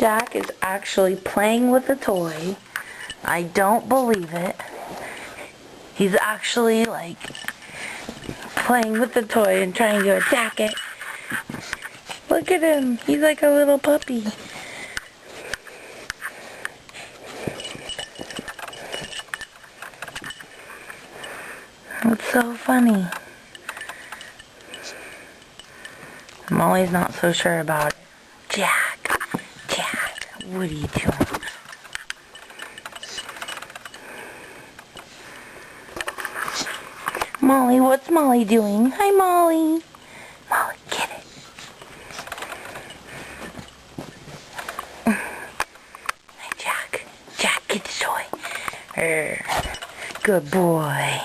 Jack is actually playing with a toy. I don't believe it. He's actually, like, playing with the toy and trying to attack it. Look at him. He's like a little puppy. It's so funny. Molly's not so sure about it. Jack, what are you doing? Molly, what's Molly doing? Hi, Molly. Molly, get it. Hi, Jack. Jack, get the toy. Good boy.